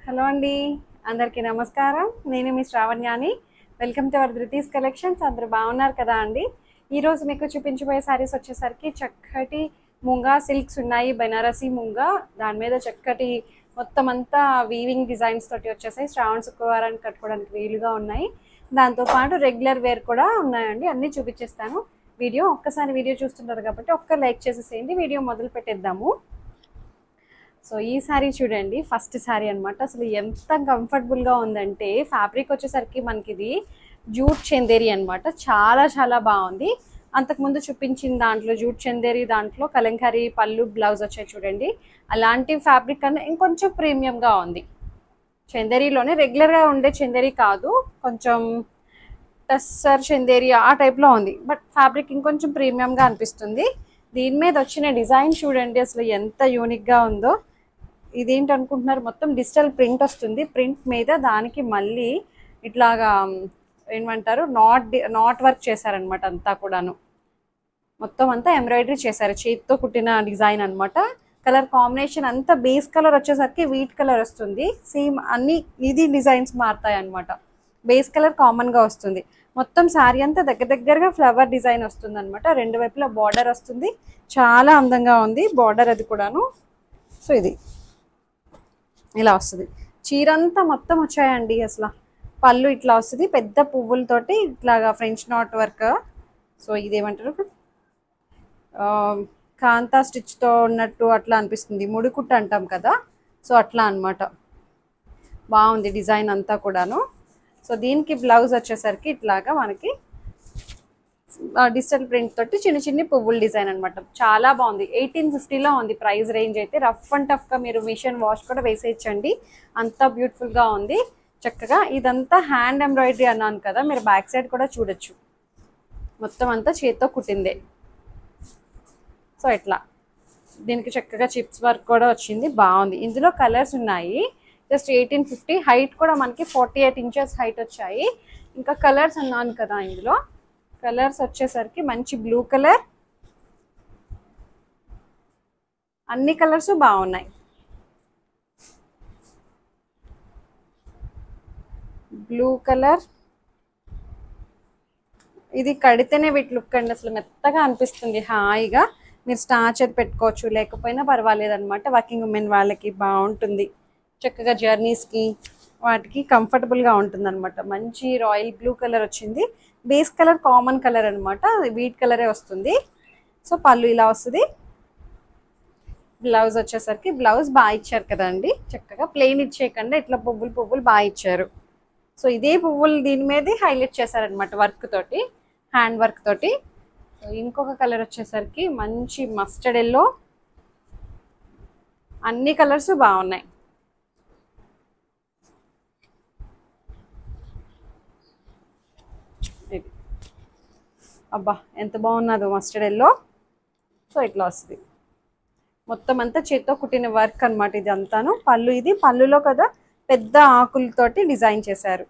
Hello అండి, అందరికీ నమస్కారం. నేను మీ శ్రావణ్యాని. Welcome to our Dhruti's collections. అందరూ బాగున్నారు కదా అండి. ఈరోజు మీకు చూపించబోయే శారీస్ వచ్చేసరికి చక్కటి ముంగా సిల్క్స్ ఉన్నాయి, బెనారసీ ముంగా. దాని మీద చక్కటి మొత్తం అంతా వీవింగ్ డిజైన్స్ తోటి వచ్చేసాయి. శ్రావణ శుక్రవారానికి కట్టుకోవడానికి వీలుగా ఉన్నాయి. దాంతోపాటు రెగ్యులర్ వేర్ కూడా ఉన్నాయండి. అన్నీ చూపించేస్తాను. ఒక్కసారి వీడియో చూస్తుంటారు కాబట్టి ఒక్క లైక్ చేసేసేయండి. వీడియో మొదలు పెట్టేద్దాము. సో ఈ శారీ చూడండి, ఫస్ట్ శారీ అనమాట. అసలు ఎంత కంఫర్టబుల్గా ఉందంటే ఫ్యాబ్రిక్ వచ్చేసరికి మనకి ఇది జూట్ చందేరి అనమాట. చాలా చాలా బాగుంది. అంతకుముందు చూపించిన దాంట్లో జూట్ చందేరి, దాంట్లో కలంకారీ పళ్ళు బ్లౌజ్ వచ్చాయి చూడండి. అలాంటి ఫ్యాబ్రిక్ కన్నా ఇంకొంచెం ప్రీమియంగా ఉంది. చందేరిలోనే రెగ్యులర్గా ఉండే చందేరి కాదు, కొంచెం టస్సర్ చందేరి ఆ టైప్లో ఉంది. బట్ ఫ్యాబ్రిక్ ఇంకొంచెం ప్రీమియంగా అనిపిస్తుంది. దీని మీద వచ్చిన డిజైన్ చూడండి, అసలు ఎంత యూనిక్గా ఉందో. ఇదేంటి అనుకుంటున్నారు, మొత్తం డిజిటల్ ప్రింట్ వస్తుంది. ప్రింట్ మీద దానికి మళ్ళీ ఇట్లాగా ఏమంటారు నాట్ వర్క్ చేశారనమాట. అంతా కూడాను మొత్తం అంతా ఎంబ్రాయిడరీ చేశారు, చేతితో కుట్టిన డిజైన్ అనమాట. కలర్ కాంబినేషన్ అంతా బేస్ కలర్ వచ్చేసరికి వీట్ కలర్ వస్తుంది. సేమ్ అన్ని ఇది డిజైన్స్ మారుతాయి అనమాట. బేస్ కలర్ కామన్గా వస్తుంది. మొత్తం శారీ అంతా దగ్గరగా ఫ్లవర్ డిజైన్ వస్తుంది అనమాట. రెండు వైపులా బార్డర్ వస్తుంది. చాలా అందంగా ఉంది బార్డర్ అది కూడాను. సో ఇది ఇలా వస్తుంది. చీర అంతా మొత్తం వచ్చాయండి. అసలు పళ్ళు ఇట్లా వస్తుంది, పెద్ద పువ్వులతోటి ఇట్లాగా ఫ్రెంచ్ నాట్ వర్క్. సో ఇదేమంటారు, కాంతా స్టిచ్తో ఉన్నట్టు అట్లా అనిపిస్తుంది. ముడికుట్టు అంటాం కదా, సో అట్లా అనమాట. బాగుంది డిజైన్ అంతా కూడాను. సో దీనికి బ్లౌజ్ వచ్చేసరికి ఇట్లాగా మనకి డిజిటల్ ప్రింట్ తోటి చిన్న చిన్న పువ్వుల డిజైన్ అనమాట. చాలా బాగుంది. 1850లో ఉంది ప్రైస్ రేంజ్ అయితే. రఫ్ అండ్ టఫ్గా మీరు మిషన్ వాష్ కూడా వేసేయచ్చండి, అంత బ్యూటిఫుల్గా ఉంది. చక్కగా ఇదంతా హ్యాండ్ ఎంబ్రాయిడరీ అన్నాను కదా, మీరు బ్యాక్ సైడ్ కూడా చూడొచ్చు. మొత్తం అంతా చేత్తో కుట్టిందే. సో ఇట్లా దీనికి చక్కగా చిప్స్ వర్క్ కూడా వచ్చింది, బాగుంది. ఇందులో కలర్స్ ఉన్నాయి. జస్ట్ 1850. హైట్ కూడా మనకి 48 ఇంచెస్ హైట్ వచ్చాయి. ఇంకా కలర్స్ అన్నాను కదా, ఇందులో కలర్స్ వచ్చేసరికి మంచి బ్లూ కలర్, అన్ని కలర్స్ బాగున్నాయి. బ్లూ కలర్ ఇది కడితేనే వీటి లుక్ అండి, అసలు మెత్తగా అనిపిస్తుంది. హాయిగా మీరు స్టార్చ్ అది పెట్టుకోవచ్చు, లేకపోయినా పర్వాలేదు అనమాట. వర్కింగ్ ఉమెన్ వాళ్ళకి బాగుంటుంది. చక్కగా జర్నీస్కి వాటికి కంఫర్టబుల్గా ఉంటుంది అనమాట. మంచి రాయల్ బ్లూ కలర్ వచ్చింది. బేస్ కలర్ కామన్ కలర్ అనమాట, వీట్ కలరే వస్తుంది. సో పళ్ళు ఇలా వస్తుంది. బ్లౌజ్ వచ్చేసరికి బ్లౌజ్ బాగా ఇచ్చారు కదండి. చక్కగా ప్లెయిన్ ఇచ్చేయకుండా ఇట్లా పువ్వులు బాగా ఇచ్చారు. సో ఇదే పువ్వులు దీని మీదే హైలైట్ చేశారనమాట వర్క్ తోటి, హ్యాండ్ వర్క్ తోటి. ఇంకొక కలర్ వచ్చేసరికి మంచి మస్టర్డ్ ఎల్లో. అన్ని కలర్స్ బాగున్నాయి. అబ్బా ఎంత బాగున్నదో మస్టర్డ్ ఎల్లో. సో ఇట్లా వస్తుంది. మొత్తం అంతా చేత్తో కుట్టిన వర్క్ అనమాట ఇది అంతాను. పళ్ళు ఇది పళ్ళులో కదా పెద్ద ఆకులతోటి డిజైన్ చేశారు.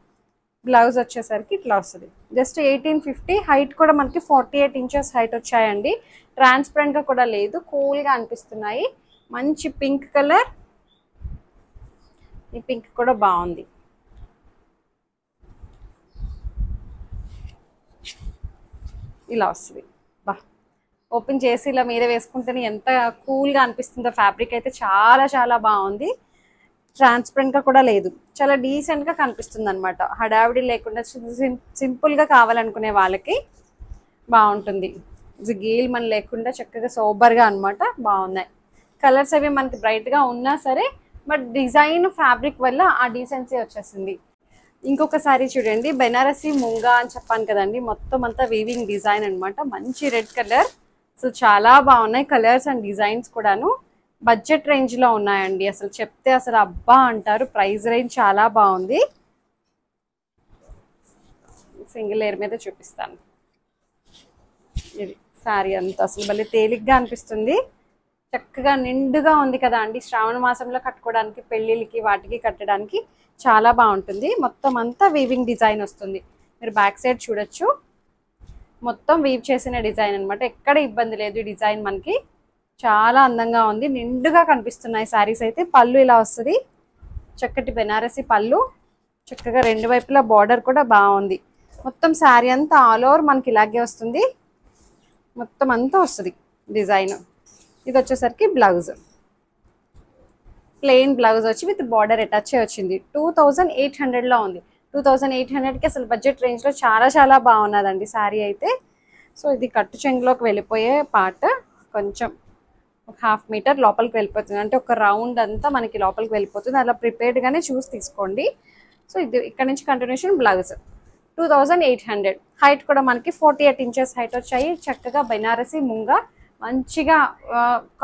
బ్లౌజ్ వచ్చేసరికి ఇట్లా వస్తుంది. జస్ట్ 1850. హైట్ కూడా మనకి 48 ఇంచెస్ హైట్ వచ్చాయండి. ట్రాన్స్పరెంట్గా కూడా లేదు, కూల్గా అనిపిస్తున్నాయి. మంచి పింక్ కలర్, ఈ పింక్ కూడా బాగుంది. ఇలా వస్తుంది. బా ఓపెన్ చేసి ఇలా మీద వేసుకుంటేనే ఎంత కూల్గా అనిపిస్తుందో. ఫ్యాబ్రిక్ అయితే చాలా చాలా బాగుంది. ట్రాన్స్పరెంట్గా కూడా లేదు, చాలా డీసెంట్గా కనిపిస్తుంది అనమాట. హడావిడి లేకుండా సింపుల్గా కావాలనుకునే వాళ్ళకి బాగుంటుంది. గీల్ మన లేకుండా చక్కగా సోబర్గా అనమాట. బాగున్నాయి కలర్స్. అవి మనకి బ్రైట్గా ఉన్నా సరే, బట్ డిజైన్ ఫ్యాబ్రిక్ వల్ల ఆ డీసెన్సీ వచ్చేసింది. ఇంకొక సారీ చూడండి, బెనారసీ ముంగా అని చెప్పాను కదండి. మొత్తం అంతా వీవింగ్ డిజైన్ అనమాట. మంచి రెడ్ కలర్. సో చాలా బాగున్నాయి కలర్స్ అండ్ డిజైన్స్ కూడాను. బడ్జెట్ రేంజ్లో ఉన్నాయండి. అసలు చెప్తే అసలు అబ్బా అంటారు. ప్రైస్ రేంజ్ చాలా బాగుంది. సింగిల్ లేయర్ మీద చూపిస్తాను. ఇది శారీ అంతా అసలు భలే తేలిగ్గా అనిపిస్తుంది. చక్కగా నిండుగా ఉంది కదా అండి. శ్రావణ మాసంలో కట్టుకోవడానికి, పెళ్ళిళ్ళకి వాటికి కట్టడానికి చాలా బాగుంటుంది. మొత్తం అంతా వీవింగ్ డిజైన్ వస్తుంది. మీరు బ్యాక్ సైడ్ చూడొచ్చు, మొత్తం వీవ్ చేసిన డిజైన్ అనమాట. ఎక్కడ ఇబ్బంది లేదు. డిజైన్ మనకి చాలా అందంగా ఉంది. నిండుగా కనిపిస్తున్నాయి శారీస్ అయితే. పళ్ళు ఇలా వస్తుంది. చక్కటి బెనారసి పళ్ళు, చక్కగా రెండు వైపులా బార్డర్ కూడా బాగుంది. మొత్తం శారీ అంతా ఆల్ ఓవర్ మనకి ఇలాగే వస్తుంది, మొత్తం అంతా వస్తుంది డిజైన్. ఇది వచ్చేసరికి బ్లౌజ్, ప్లెయిన్ బ్లౌజ్ వచ్చి విత్ బార్డర్ అటాచ్ వచ్చింది. 2800లో ఉంది. 2800కి అసలు బడ్జెట్ రేంజ్లో చాలా చాలా బాగున్నదండి శారీ అయితే. సో ఇది కట్టు చెంగులోకి వెళ్ళిపోయే పార్ట్, కొంచెం ఒక 1/2 మీటర్ లోపలికి వెళ్ళిపోతుంది, అంటే ఒక రౌండ్ అంతా మనకి లోపలికి వెళ్ళిపోతుంది. అలా ప్రిపేర్డ్గానే చూసి తీసుకోండి. సో ఇది ఇక్కడ నుంచి కంటిన్యూషన్ బ్లౌజ్. 2800. హైట్ కూడా మనకి 48 ఇంచెస్ హైట్ వచ్చాయి. చక్కగా బెనారసి ముంగా మంచిగా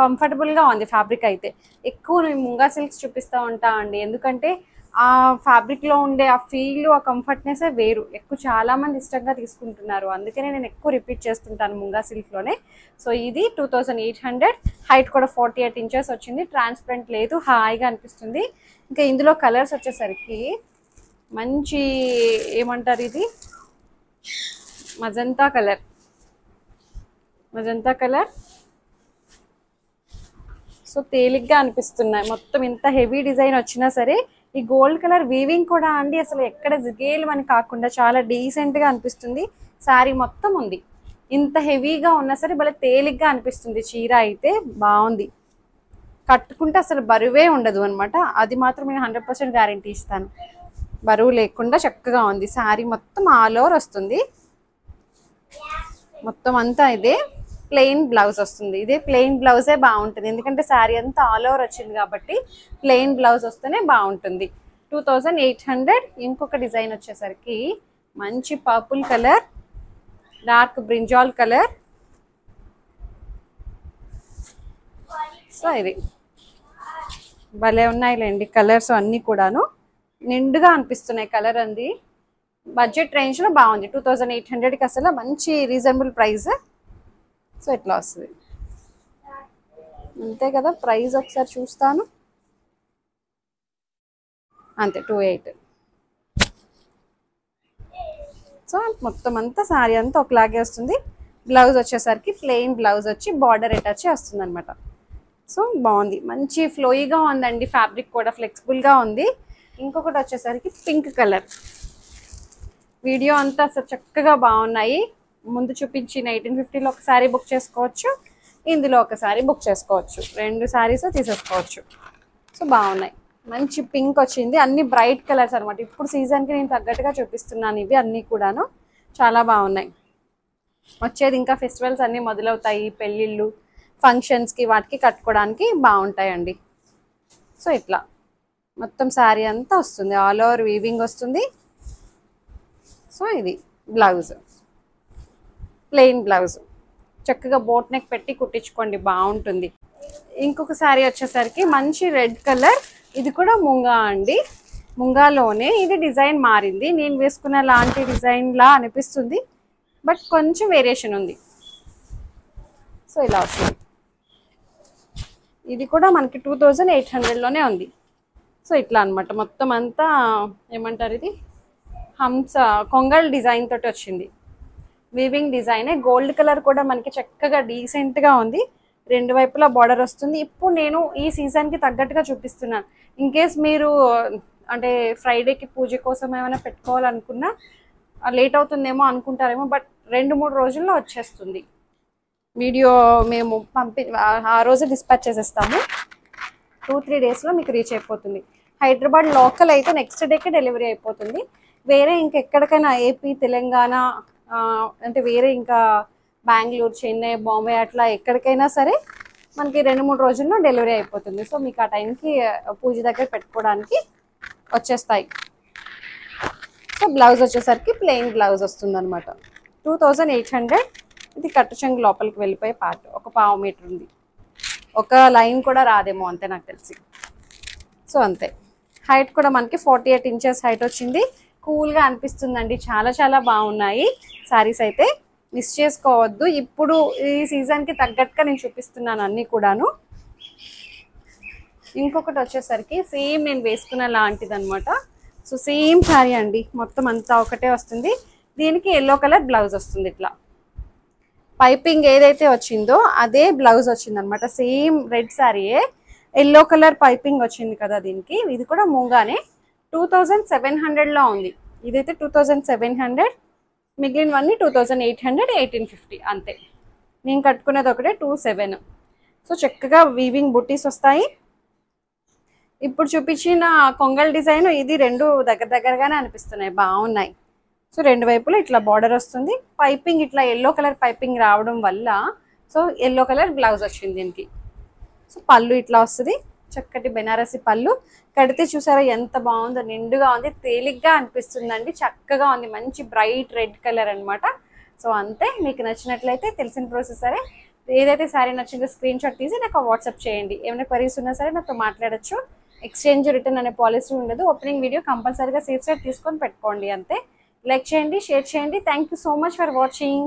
కంఫర్టబుల్గా ఉంది ఫ్యాబ్రిక్ అయితే. ఎక్కువ నేను ముంగా సిల్క్స్ చూపిస్తూ ఉంటా అండి, ఎందుకంటే ఆ ఫ్యాబ్రిక్లో ఉండే ఆ ఫీల్, ఆ కంఫర్ట్నెస్ వేరు. ఎక్కువ చాలామంది ఇష్టంగా తీసుకుంటున్నారు, అందుకనే నేను ఎక్కువ రిపీట్ చేస్తుంటాను ముంగా సిల్క్లోనే. సో ఇది 2800. హైట్ కూడా 48 ఇంచెస్ వచ్చింది. ట్రాన్స్పరెంట్ లేదు, హాయిగా అనిపిస్తుంది. ఇంకా ఇందులో కలర్స్ వచ్చేసరికి మంచి ఏమంటారు, ఇది magenta colour, magenta colour. So తేలిగ్గా అనిపిస్తున్నాయి. మొత్తం ఇంత హెవీ డిజైన్ వచ్చినా సరే ఈ గోల్డ్ కలర్ వీవింగ్ కూడా అండి అసలు ఎక్కడ జిగేలు అని కాకుండా చాలా డీసెంట్గా అనిపిస్తుంది. శారీ మొత్తం ఉంది. ఇంత హెవీగా ఉన్నా సరే భలే తేలిగ్గా అనిపిస్తుంది. చీర అయితే బాగుంది, కట్టుకుంటే అసలు బరువే ఉండదు అనమాట. అది మాత్రం నేను 100% గ్యారంటీ ఇస్తాను. బరువు లేకుండా చక్కగా ఉంది. శారీ మొత్తం ఆల్ ఓవర్ వస్తుంది, మొత్తం అంతా ఇదే ప్లెయిన్ బ్లౌజ్ వస్తుంది. ఇదే ప్లెయిన్ బ్లౌజే బాగుంటుంది, ఎందుకంటే శారీ అంతా ఆల్ ఓవర్ వచ్చింది కాబట్టి ప్లెయిన్ బ్లౌజ్ వస్తేనే బాగుంటుంది. 2800. ఇంకొక డిజైన్ వచ్చేసరికి మంచి purple colour, dark brinjal colour. So ఇది భలే ఉన్నాయిలేండి కలర్స్ అన్నీ కూడాను, నిండుగా అనిపిస్తున్నాయి కలర్ అంది. బడ్జెట్ రేంజ్లో బాగుంది. 2800కి అసలు మంచి రీజనబుల్ ప్రైస్. సో ఇట్లా వస్తుంది అంతే కదా. ప్రైస్ ఒకసారి చూస్తాను, అంతే 28. సో మొత్తం అంతా శారీ అంతా ఒకలాగే వస్తుంది. బ్లౌజ్ వచ్చేసరికి ప్లెయిన్ బ్లౌజ్ వచ్చి బార్డర్ అటాచ్ వస్తుంది అనమాట. సో బాగుంది, మంచి ఫ్లోయిగా ఉందండి. ఫ్యాబ్రిక్ కూడా ఫ్లెక్సిబుల్గా ఉంది. ఇంకొకటి వచ్చేసరికి పింక్ కలర్. వీడియో అంతా అసలు చక్కగా బాగున్నాయి. ముందు చూపించిన 1850లో ఒక శారీ బుక్ చేసుకోవచ్చు, ఇందులో ఒక శారీ బుక్ చేసుకోవచ్చు, 2 శారీస్ తీసేసుకోవచ్చు. సో బాగున్నాయి. మంచి పింక్ వచ్చింది, అన్ని బ్రైట్ కలర్స్ అనమాట. ఇప్పుడు సీజన్కి నేను తగ్గట్టుగా చూపిస్తున్నాను. ఇవి అన్నీ కూడాను చాలా బాగున్నాయి. వచ్చేది ఇంకా ఫెస్టివల్స్ అన్నీ మొదలవుతాయి, పెళ్ళిళ్ళు, ఫంక్షన్స్కి, వాటికి కట్టుకోవడానికి బాగుంటాయండి. సో ఇట్లా మొత్తం శారీ అంతా వస్తుంది, ఆల్ ఓవర్ వీవింగ్ వస్తుంది. సో ఇది బ్లౌజ్, ప్లెయిన్ బ్లౌజ్. చక్కగా బోట్ నెక్ పెట్టి కుట్టించుకోండి, బాగుంటుంది. ఇంకొక శారీ వచ్చేసరికి మంచి రెడ్ కలర్. ఇది కూడా ముంగా అండి, ముంగాలోనే ఇది డిజైన్ మారింది. నేను వేసుకున్న లాంటి డిజైన్లా అనిపిస్తుంది, బట్ కొంచెం వేరియేషన్ ఉంది. సో ఇలా వస్తుంది. ఇది కూడా మనకి 2800లోనే ఉంది. సో ఇట్లా అనమాట. మొత్తం అంతా ఏమంటారు, ఇది హంస కొంగల్ డిజైన్ తోటి వచ్చింది. వీవింగ్ డిజైనే, గోల్డ్ కలర్ కూడా మనకి చక్కగా డీసెంట్గా ఉంది. రెండు వైపులా బార్డర్ వస్తుంది. ఇప్పుడు నేను ఈ సీజన్కి తగ్గట్టుగా చూపిస్తున్నాను. ఇన్ కేస్ మీరు అంటే ఫ్రైడేకి పూజ కోసం ఏమైనా పెట్టుకోవాలనుకున్నా లేట్ అవుతుందేమో అనుకుంటారేమో, బట్ 2-3 రోజుల్లో వచ్చేస్తుంది. వీడియో మేము ఆ రోజు డిస్పాచ్ చేసేస్తాము. 2-3 డేస్లో మీకు రీచ్ అయిపోతుంది. హైదరాబాద్ లోకల్ అయితే నెక్స్ట్ డేకే డెలివరీ అయిపోతుంది. వేరే ఇంకెక్కడికైనా ఏపీ, తెలంగాణ, అంటే వేరే ఇంకా బెంగళూరు, చెన్నై, బాంబే అట్లా ఎక్కడికైనా సరే మనకి 2-3 రోజుల్లో డెలివరీ అయిపోతుంది. సో మీకు ఆ టైంకి పూజ దగ్గర పెట్టుకోవడానికి వచ్చేస్తాయి. సో బ్లౌజ్ వచ్చేసరికి ప్లెయిన్ బ్లౌజ్ వస్తుంది అనమాట. 2800. ఇది కట్టు చెంగు లోపలికి వెళ్ళిపోయే పార్ట్, ఒక 1/2 మీటర్ ఉంది. ఒక లైన్ కూడా రాదేమో అంతే నాకు తెలిసి. సో అంతే. హైట్ కూడా మనకి 48 ఇంచెస్ హైట్ వచ్చింది. కూల్గా అనిపిస్తుందండి. చాలా చాలా బాగున్నాయి శారీస్ అయితే, మిస్ చేసుకోవద్దు. ఇప్పుడు ఈ సీజన్కి తగ్గట్టుగా నేను చూపిస్తున్నాను అన్నీ కూడాను. ఇంకొకటి వచ్చేసరికి సేమ్ నేను వేసుకున్న లాంటిది అనమాట. సో సేమ్ శారీ అండి, మొత్తం అంతా ఒకటే వస్తుంది. దీనికి ఎల్లో కలర్ బ్లౌజ్ వస్తుంది. ఇట్లా పైపింగ్ ఏదైతే వచ్చిందో అదే బ్లౌజ్ వచ్చింది అనమాట. సేమ్ రెడ్ శారీయే, ఎల్లో కలర్ పైపింగ్ వచ్చింది కదా దీనికి. ఇది కూడా మూంగానే 2700లో ఉంది. ఇదైతే 2700, మిగిలినవన్నీ 2800, 1850 అంతే. నేను కట్టుకునేది ఒకటే 27. సో చక్కగా వీవింగ్ బుట్టీస్ వస్తాయి. ఇప్పుడు చూపించిన కొంగల్ డిజైన్ ఇది రెండు దగ్గర దగ్గరగానే అనిపిస్తున్నాయి, బాగున్నాయి. సో రెండు వైపులా ఇట్లా బార్డర్ వస్తుంది. పైపింగ్ ఇట్లా ఎల్లో కలర్ పైపింగ్ రావడం వల్ల సో ఎల్లో కలర్ బ్లౌజ్ వచ్చింది దీనికి. సో పళ్ళు ఇట్లా వస్తుంది, చక్కటి బెనారసి పళ్ళు. కడితే చూసారా ఎంత బాగుందో, నిండుగా ఉంది, తేలిగ్గా అనిపిస్తుందండి, చక్కగా ఉంది. మంచి బ్రైట్ రెడ్ కలర్ అనమాట. సో అంతే. మీకు నచ్చినట్లయితే తెలిసిన ప్రాసెస్ సరే, ఏదైతే శారీ నచ్చిందో స్క్రీన్ షాట్ తీసి నాకు వాట్సాప్ చేయండి. ఏమైనా క్వరీస్ ఉన్నా సరే నాతో మాట్లాడచ్చు. ఎక్స్చేంజ్ రిటర్న్ అనే పాలసీ ఉండదు. ఓపెనింగ్ వీడియో కంపల్సరీగా సేఫ్ సైడ్ తీసుకొని పెట్టుకోండి అంతే. లైక్ చేయండి, షేర్ చేయండి. Thank you so much for watching.